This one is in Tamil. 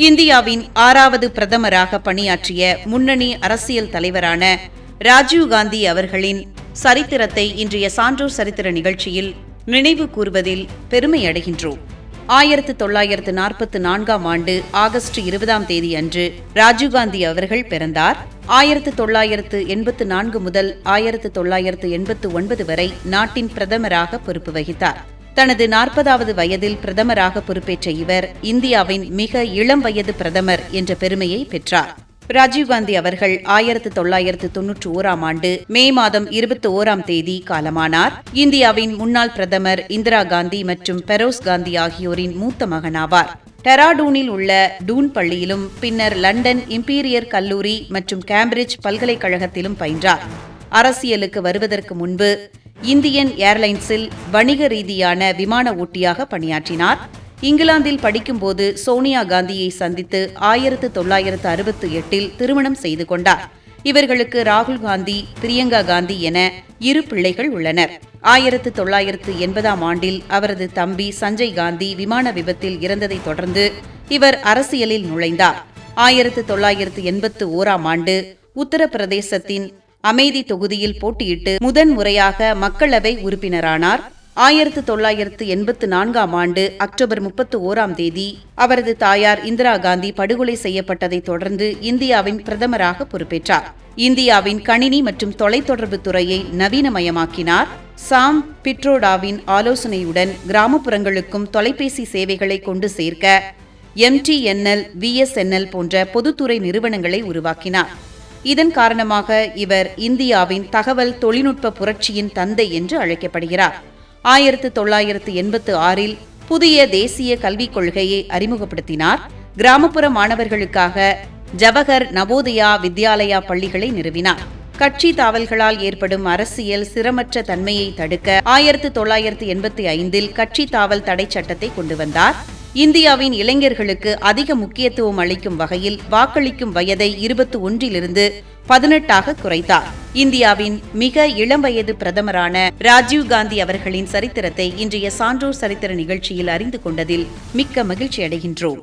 இந்தியாவின் 6வது பிரதமராக பணியாற்றிய முன்னணி அரசியல் தலைவரான ராஜீவ்காந்தி அவர்களின் சரித்திரத்தை இன்றைய சான்றோர் சரித்திர நிகழ்ச்சியில் நினைவு கூறுவதில் பெருமை அடைகின்றோம். 1944ஆம் ஆண்டு ஆகஸ்ட் 20ஆம் தேதி அன்று ராஜீவ்காந்தி அவர்கள் பிறந்தார். 1984 முதல் 1989 வரை நாட்டின் பிரதமராக பொறுப்பு வகித்தார். தனது 40வது வயதில் பிரதமராக பொறுப்பேற்ற இவர் இந்தியாவின் மிக இளம் வயது பிரதமர் என்ற பெருமையை பெற்றார். ராஜீவ்காந்தி அவர்கள் 1991ஆம் ஆண்டு மே மாதம் 21ஆம் தேதி காலமானார். இந்தியாவின் முன்னாள் பிரதமர் இந்திரா காந்தி மற்றும் பெரோஸ் காந்தி ஆகியோரின் மூத்த மகனாவார். டெராடூனில் உள்ள டூன் பள்ளியிலும் பின்னர் லண்டன் இம்பீரியர் கல்லூரி மற்றும் கேம்பிரிட்ஜ் பல்கலைக்கழகத்திலும் பயின்றார். அரசியலுக்கு வருவதற்கு முன்பு இந்தியன் ஏர்லைன்ஸில் வணிக ரீதியான விமான ஓட்டியாக பணியாற்றினார். இங்கிலாந்தில் படிக்கும்போது சோனியா காந்தியை சந்தித்து 1968இல் திருமணம் செய்து கொண்டார். இவர்களுக்கு ராகுல் காந்தி, பிரியங்கா காந்தி என 2 பிள்ளைகள் உள்ளனர். 1980ஆம் ஆண்டில் அவரது தம்பி சஞ்சய் காந்தி விமான விபத்தில் இறந்ததைத் தொடர்ந்து இவர் அரசியலில் நுழைந்தார். 1981ஆம் ஆண்டு உத்தரப்பிரதேசத்தின் அமேதி தொகுதியில் போட்டியிட்டு முதன்முறையாக மக்களவை உறுப்பினரானார். 1984ஆம் ஆண்டு அக்டோபர் 31ஆம் தேதி அவரது தாயார் இந்திரா காந்தி படுகொலை செய்யப்பட்டதைத் தொடர்ந்து இந்தியாவின் பிரதமராக பொறுப்பேற்றார். இந்தியாவின் கணினி மற்றும் தொலைத்தொடர்பு துறையை நவீனமயமாக்கினார். சாம் பிட்ரோடாவின் ஆலோசனையுடன் கிராமப்புறங்களுக்கும் தொலைபேசி சேவைகளை கொண்டு சேர்க்க MTNL, VSNL போன்ற பொதுத்துறை நிறுவனங்களை உருவாக்கினார். இதன் காரணமாக இவர் இந்தியாவின் தகவல் தொழில்நுட்ப புரட்சியின் தந்தை என்று அழைக்கப்படுகிறார். 1986இல் புதிய தேசிய கல்விக் கொள்கையை அறிமுகப்படுத்தினார். கிராமப்புற மாணவர்களுக்காக ஜவஹர் நவோதயா வித்யாலயா பள்ளிகளை நிறுவினார். கட்சி தாவல்களால் ஏற்படும் அரசியல் சிரமற்ற தன்மையை தடுக்க 1985இல் கட்சி தாவல் தடை சட்டத்தை கொண்டு வந்தார். இந்தியாவின் இளைஞர்களுக்கு அதிக முக்கியத்துவம் அளிக்கும் வகையில் வாக்களிக்கும் வயதை 21இலிருந்து 18ஆக குறைத்தார். இந்தியாவின் மிக இளம் வயது பிரதமரான ராஜீவ்காந்தி அவர்களின் சரித்திரத்தை இன்றைய சான்றோர் சரித்திர நிகழ்ச்சியில் அறிந்து கொண்டதில் மிக்க மகிழ்ச்சி அடைகின்றோம்.